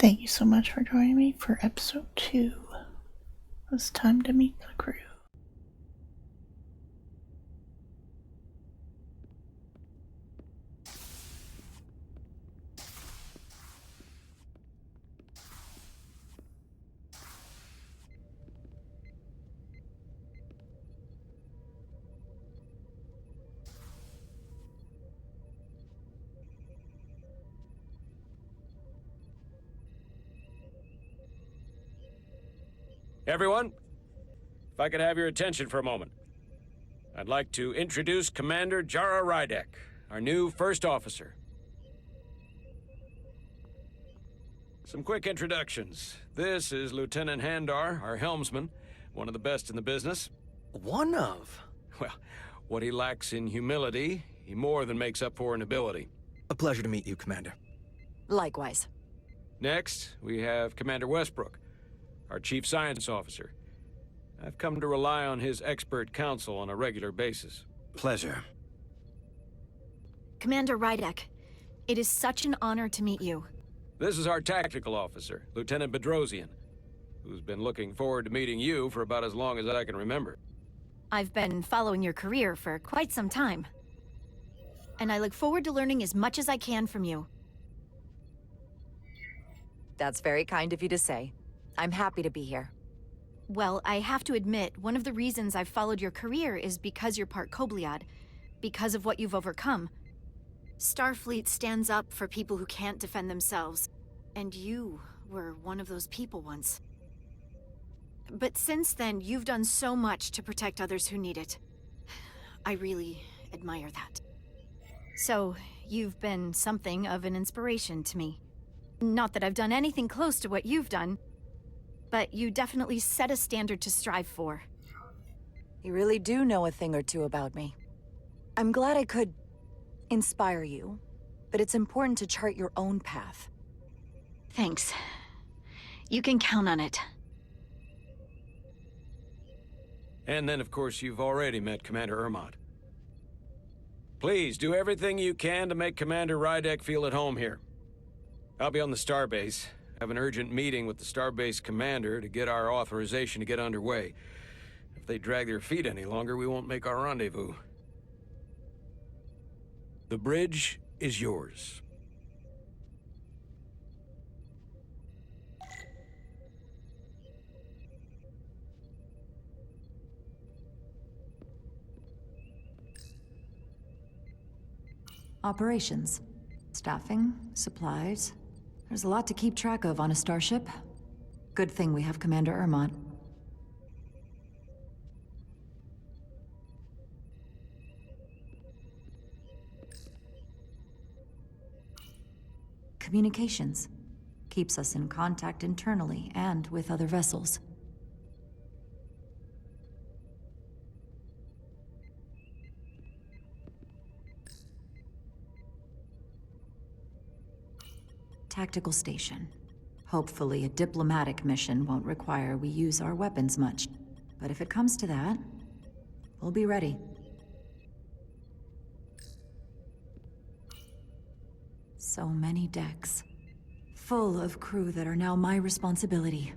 Thank you so much for joining me for episode 2. It's time to meet the crew. Everyone, if I could have your attention for a moment. I'd like to introduce Commander Jara Rydek, our new first officer. Some quick introductions. This is Lieutenant Handar, our helmsman, one of the best in the business. One of? Well, what he lacks in humility, he more than makes up for in ability. A pleasure to meet you, Commander. Likewise. Next, we have Commander Westbrook, our Chief Science Officer. I've come to rely on his expert counsel on a regular basis. Pleasure. Commander Rydek, it is such an honor to meet you. This is our Tactical Officer, Lieutenant Bedrosian, who's been looking forward to meeting you for about as long as I can remember. I've been following your career for quite some time. And I look forward to learning as much as I can from you. That's very kind of you to say. I'm happy to be here. Well, I have to admit, one of the reasons I've followed your career is because you're part Kobliad, because of what you've overcome. Starfleet stands up for people who can't defend themselves, and you were one of those people once. But since then, you've done so much to protect others who need it. I really admire that. So, you've been something of an inspiration to me. Not that I've done anything close to what you've done, but you definitely set a standard to strive for. You really do know a thing or two about me. I'm glad I could inspire you, but it's important to chart your own path. Thanks. You can count on it. And then, of course, you've already met Commander Ermont. Please, do everything you can to make Commander Rydek feel at home here. I'll be on the starbase. Have an urgent meeting with the starbase commander to get our authorization to get underway. If they drag their feet any longer, we won't make our rendezvous. The bridge is yours. Operations. Staffing, supplies. There's a lot to keep track of on a starship. Good thing we have Commander Ermont. Communications. Keeps us in contact internally and with other vessels. Tactical station. Hopefully a diplomatic mission won't require we use our weapons much. But if it comes to that, we'll be ready. So many decks. Full of crew that are now my responsibility.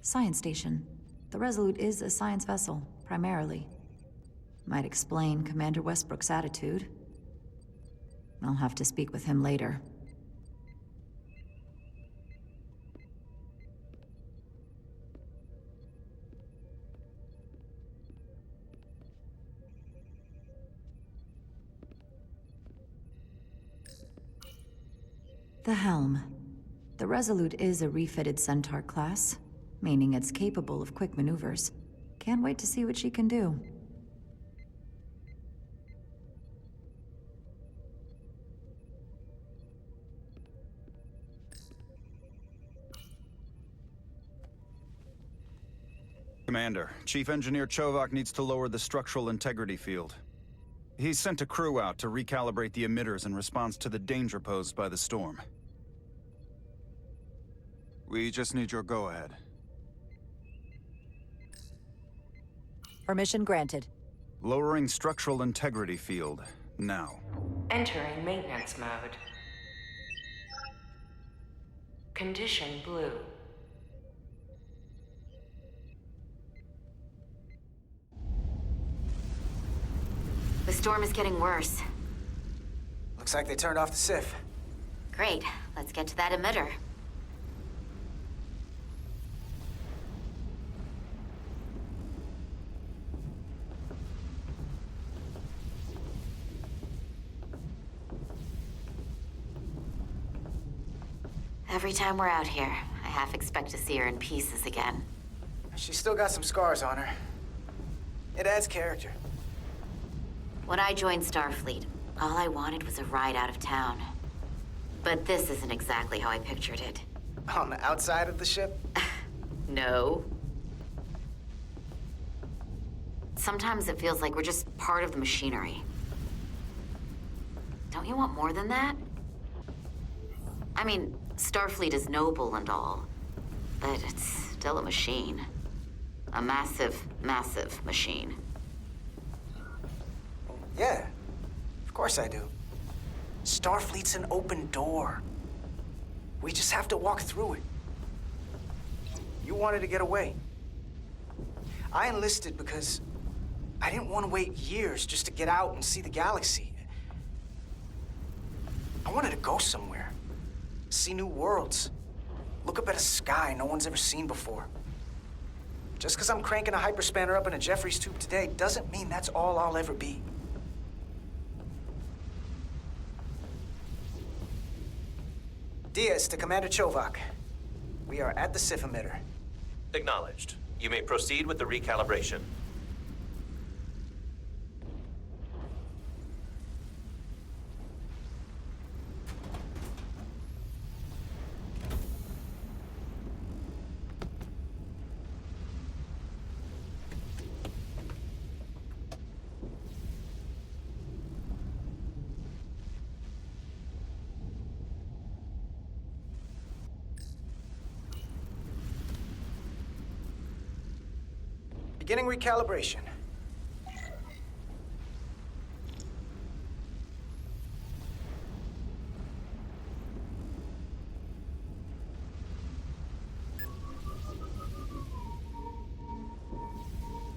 Science station. The Resolute is a science vessel, primarily. Might explain Commander Westbrook's attitude. I'll have to speak with him later. The helm. The Resolute is a refitted Centaur class, meaning it's capable of quick maneuvers. Can't wait to see what she can do. Commander, Chief Engineer Chovak needs to lower the structural integrity field. He's sent a crew out to recalibrate the emitters in response to the danger posed by the storm. We just need your go-ahead. Permission granted. Lowering structural integrity field, now. Entering maintenance mode. Condition blue. The storm is getting worse. Looks like they turned off the SIF. Great. Let's get to that emitter. Every time we're out here, I half expect to see her in pieces again. She's still got some scars on her. It adds character. When I joined Starfleet, all I wanted was a ride out of town. But this isn't exactly how I pictured it. On the outside of the ship? No. Sometimes it feels like we're just part of the machinery. Don't you want more than that? I mean, Starfleet is noble and all, but it's still a machine. A massive, massive machine. Yeah, of course I do. Starfleet's an open door. We just have to walk through it. You wanted to get away. I enlisted because I didn't want to wait years just to get out and see the galaxy. I wanted to go somewhere. See new worlds. Look up at a sky no one's ever seen before. Just because I'm cranking a hyperspanner up in a Jeffries tube today doesn't mean that's all I'll ever be. Diaz to Commander Chovak. We are at the SIF emitter. Acknowledged. You may proceed with the recalibration. Beginning recalibration.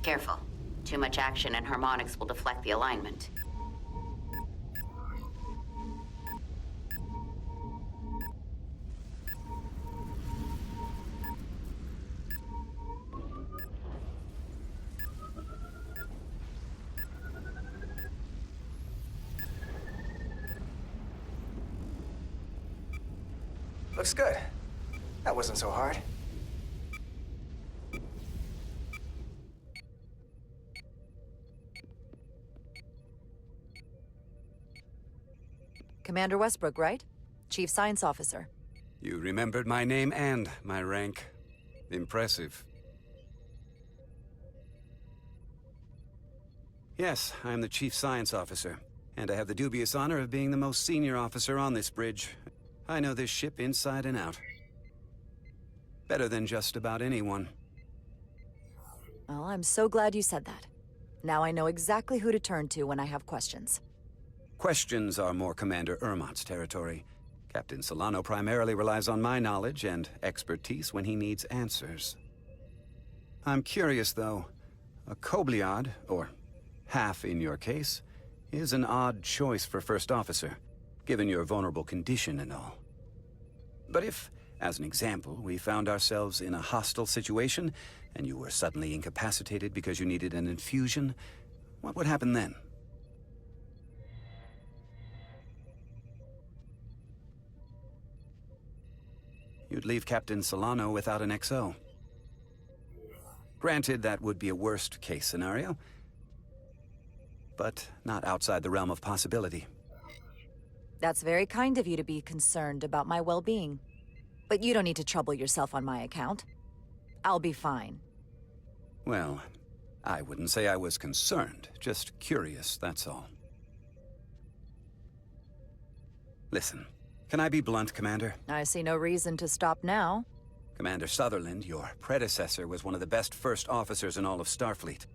Careful. Too much action and harmonics will deflect the alignment. Looks good. That wasn't so hard. Commander Westbrook, right? Chief Science Officer. You remembered my name and my rank. Impressive. Yes, I'm the Chief Science Officer, and I have the dubious honor of being the most senior officer on this bridge. I know this ship inside and out. Better than just about anyone. Well, I'm so glad you said that. Now I know exactly who to turn to when I have questions. Questions are more Commander Ermott's territory. Captain Solano primarily relies on my knowledge and expertise when he needs answers. I'm curious, though. A Kobliad, or half in your case, is an odd choice for First Officer, given your vulnerable condition and all. But if, as an example, we found ourselves in a hostile situation, and you were suddenly incapacitated because you needed an infusion, what would happen then? You'd leave Captain Solano without an XO. Granted, that would be a worst-case scenario, but not outside the realm of possibility. That's very kind of you to be concerned about my well-being. But you don't need to trouble yourself on my account. I'll be fine. Well, I wouldn't say I was concerned, just curious, that's all. Listen, can I be blunt, Commander? I see no reason to stop now. Commander Sutherland, your predecessor, was one of the best first officers in all of Starfleet.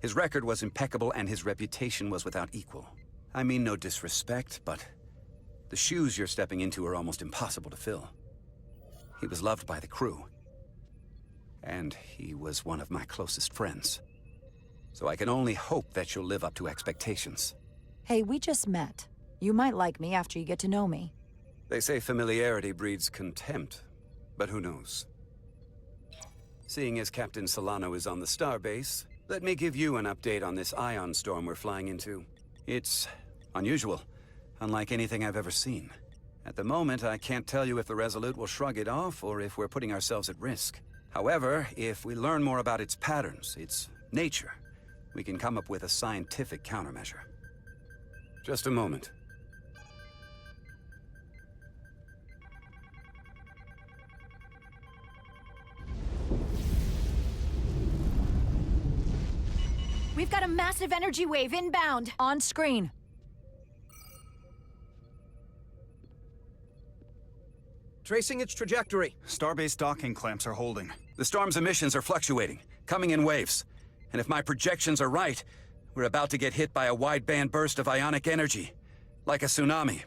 His record was impeccable and his reputation was without equal. I mean no disrespect, but the shoes you're stepping into are almost impossible to fill. He was loved by the crew, and he was one of my closest friends. So I can only hope that you'll live up to expectations. Hey, we just met. You might like me after you get to know me. They say familiarity breeds contempt, but who knows? Seeing as Captain Solano is on the starbase, let me give you an update on this ion storm we're flying into. It's unusual, unlike anything I've ever seen. At the moment, I can't tell you if the Resolute will shrug it off or if we're putting ourselves at risk. However, if we learn more about its patterns, its nature, we can come up with a scientific countermeasure. Just a moment. We've got a massive energy wave inbound. On screen. Tracing its trajectory. Starbase docking clamps are holding. The storm's emissions are fluctuating, coming in waves. And if my projections are right, we're about to get hit by a wideband burst of ionic energy, like a tsunami.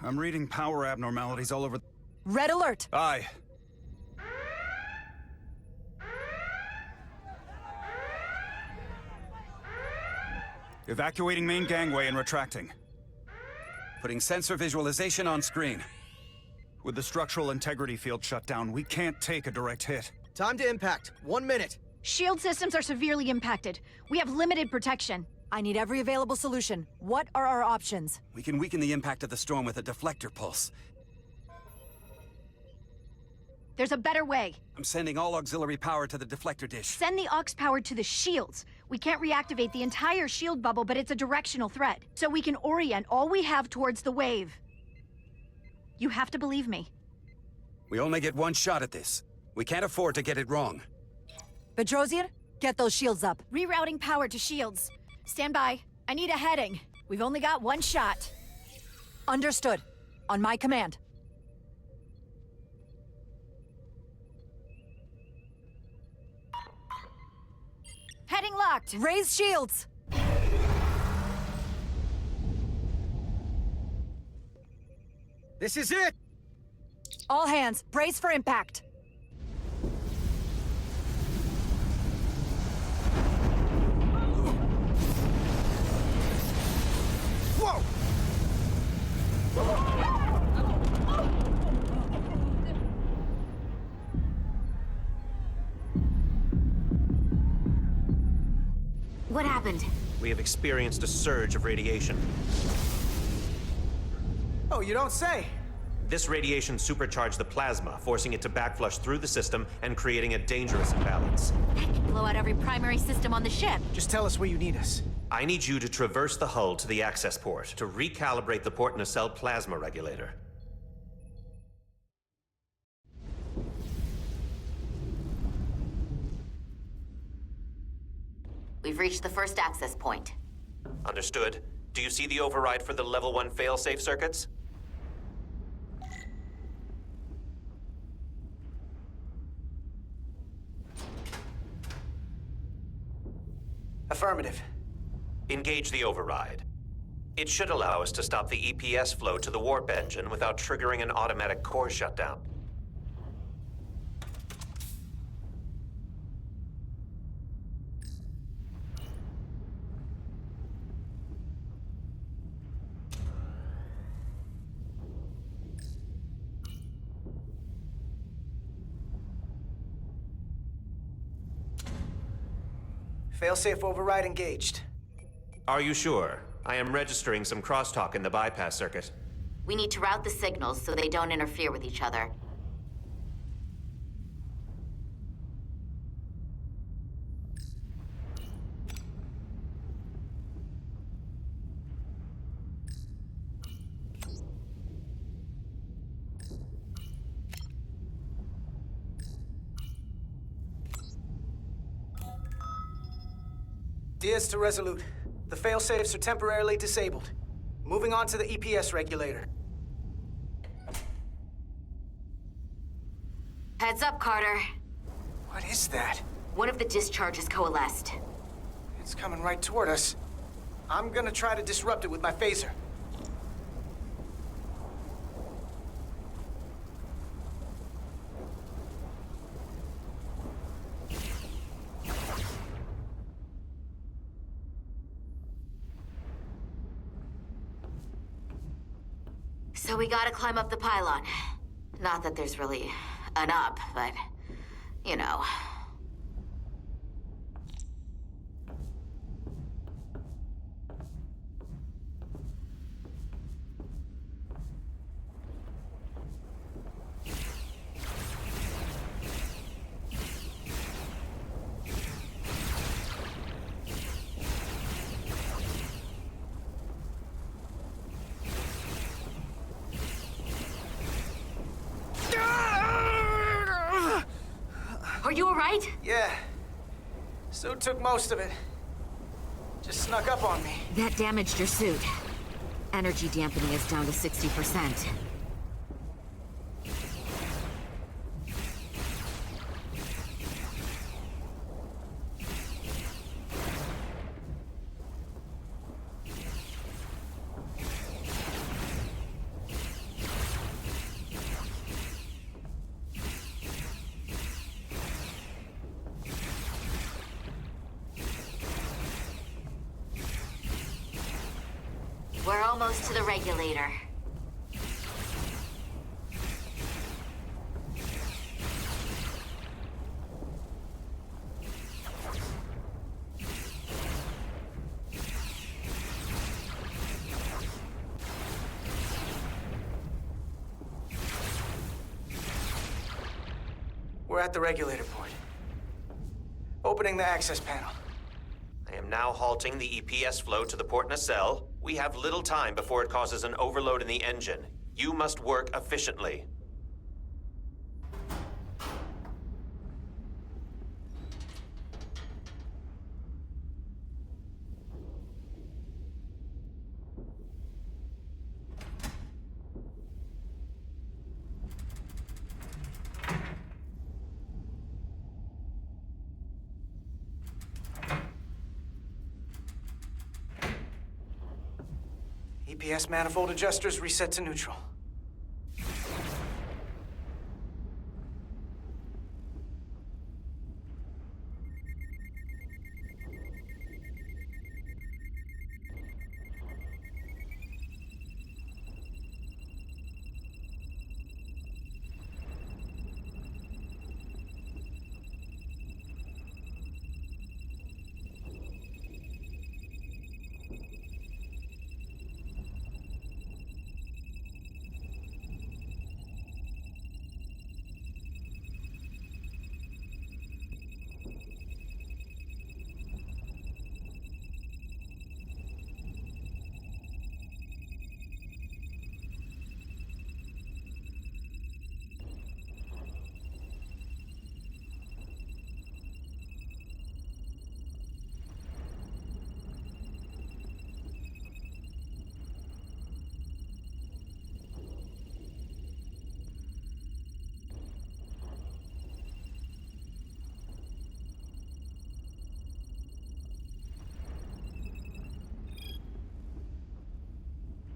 I'm reading power abnormalities all over. Red alert! Aye. Evacuating main gangway and retracting. Putting sensor visualization on screen. With the structural integrity field shut down, we can't take a direct hit. Time to impact. 1 minute. Shield systems are severely impacted. We have limited protection. I need every available solution. What are our options? We can weaken the impact of the storm with a deflector pulse. There's a better way. I'm sending all auxiliary power to the deflector dish. Send the aux power to the shields. We can't reactivate the entire shield bubble, but it's a directional threat. So we can orient all we have towards the wave. You have to believe me. We only get one shot at this. We can't afford to get it wrong. Bedrosian, get those shields up. Rerouting power to shields. Stand by. I need a heading. We've only got one shot. Understood. On my command. Heading locked. Raise shields! This is it! All hands, brace for impact. Whoa! What happened? We have experienced a surge of radiation. Oh, you don't say. This radiation supercharged the plasma, forcing it to backflush through the system and creating a dangerous imbalance. That could blow out every primary system on the ship. Just tell us where you need us. I need you to traverse the hull to the access port to recalibrate the port nacelle plasma regulator. We've reached the first access point. Understood. Do you see the override for the level 1 failsafe circuits? Affirmative. Engage the override. It should allow us to stop the EPS flow to the warp engine without triggering an automatic core shutdown. Failsafe override engaged. Are you sure? I am registering some crosstalk in the bypass circuit. We need to route the signals so they don't interfere with each other. Diaz to Resolute. The failsafes are temporarily disabled. Moving on to the EPS regulator. Heads up, Carter. What is that? One of the discharges coalesced. It's coming right toward us. I'm gonna try to disrupt it with my phaser. So we gotta climb up the pylon. Not that there's really an up, but, you know. Are you alright? Yeah. Suit took most of it. Just snuck up on me. That damaged your suit. Energy dampening is down to 60%. We're almost to the regulator. We're at the regulator point. Opening the access panel. I am now halting the EPS flow to the port nacelle. We have little time before it causes an overload in the engine. You must work efficiently. EPS manifold adjusters reset to neutral.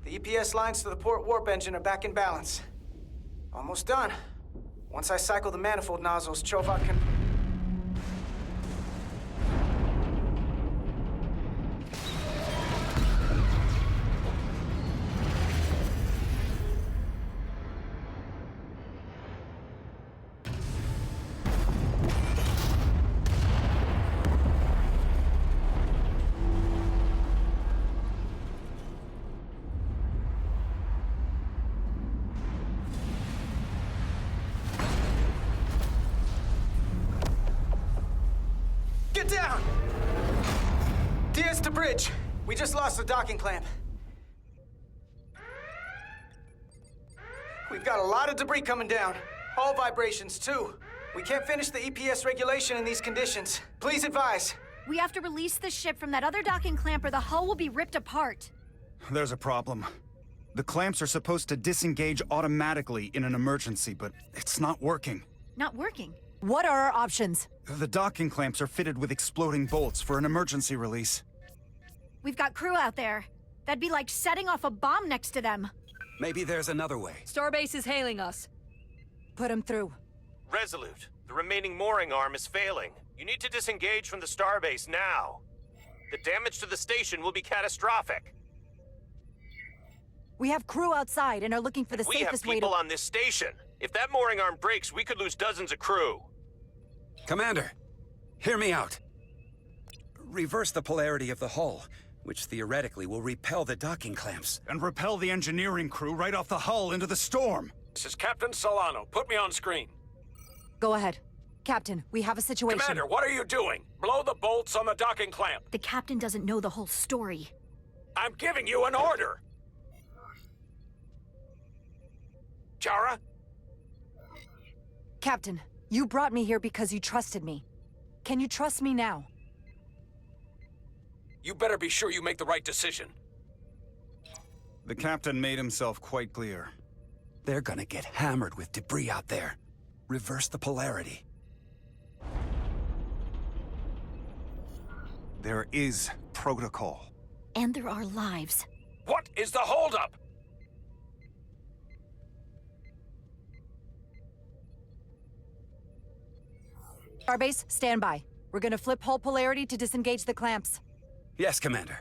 The EPS lines to the port warp engine are back in balance. Almost done. Once I cycle the manifold nozzles, Chovak can... Get down! DS to bridge. We just lost the docking clamp. We've got a lot of debris coming down. Hull vibrations, too. We can't finish the EPS regulation in these conditions. Please advise. We have to release the ship from that other docking clamp or the hull will be ripped apart. There's a problem. The clamps are supposed to disengage automatically in an emergency, but it's not working. not working. What are our options? The docking clamps are fitted with exploding bolts for an emergency release. We've got crew out there. That'd be like setting off a bomb next to them. Maybe there's another way. Starbase is hailing us. Put him through. Resolute, the remaining mooring arm is failing. You need to disengage from the starbase now. The damage to the station will be catastrophic. We have crew outside and are looking for the safest way to... We have people on this station. If that mooring arm breaks, we could lose dozens of crew. Commander, hear me out. Reverse the polarity of the hull, which theoretically will repel the docking clamps. And repel the engineering crew right off the hull into the storm. This is Captain Solano. Put me on screen. Go ahead. Captain, we have a situation. Commander, what are you doing? Blow the bolts on the docking clamp. The captain doesn't know the whole story. I'm giving you an order. Jara? Captain, you brought me here because you trusted me. Can you trust me now? You better be sure you make the right decision. The captain made himself quite clear. They're gonna get hammered with debris out there. Reverse the polarity. There is protocol. And there are lives. What is the holdup? Starbase, stand by. We're gonna flip hull polarity to disengage the clamps. Yes, Commander.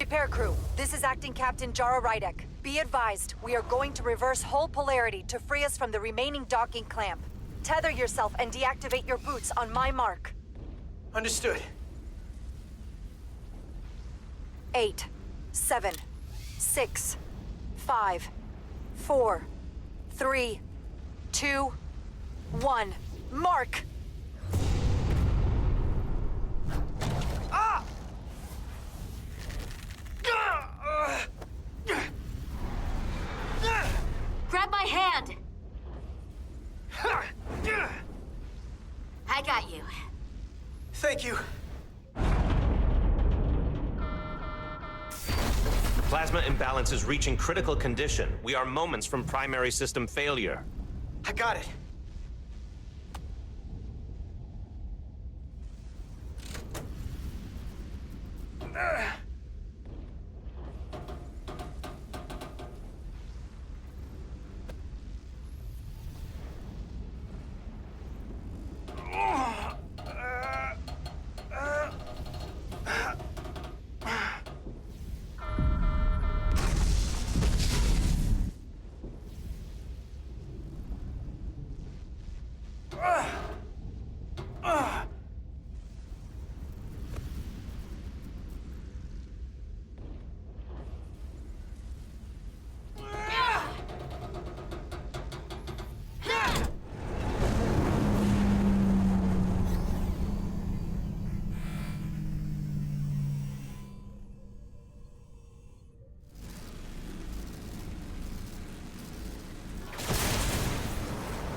Repair crew, this is Acting Captain Jara Rydek. Be advised, we are going to reverse hull polarity to free us from the remaining docking clamp. Tether yourself and deactivate your boots on my mark. Understood. 8, 7, 6, 5, 4, 3, 2, 1. Mark! Ah! Grab my hand! I got you. Thank you. Plasma imbalance is reaching critical condition. We are moments from primary system failure. I got it.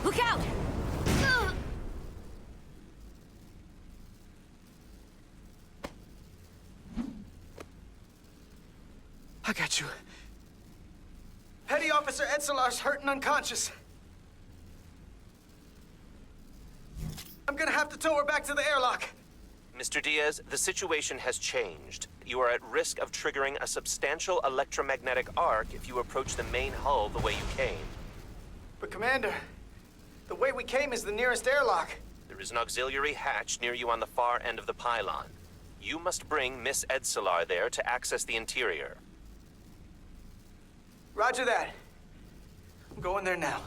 Look out! I got you. Petty Officer Edselar's hurt and unconscious. I'm gonna have to tow her back to the airlock. Mr. Diaz, the situation has changed. You are at risk of triggering a substantial electromagnetic arc if you approach the main hull the way you came. But Commander, the way we came is the nearest airlock. There is an auxiliary hatch near you on the far end of the pylon. You must bring Miss Edselar there to access the interior. Roger that. I'm going there now.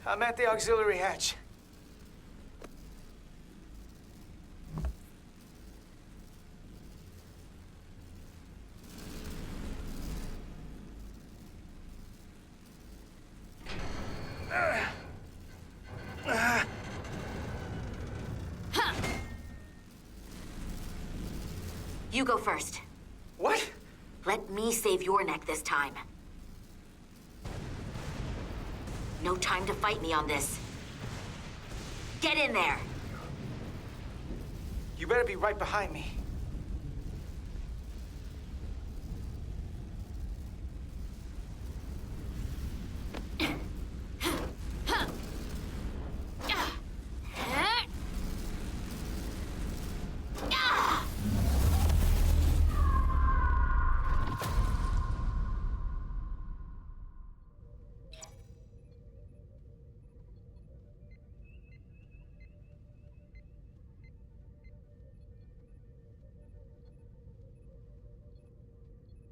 I'm at the auxiliary hatch. You go first. What? Let me save your neck this time. No time to fight me on this. Get in there! You better be right behind me.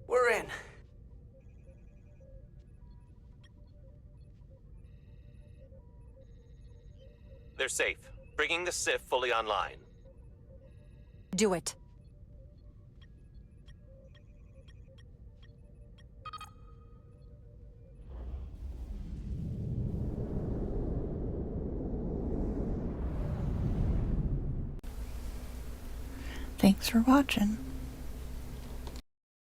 We're in. They're safe. Bringing the SIF fully online. Do it. Thanks for watching.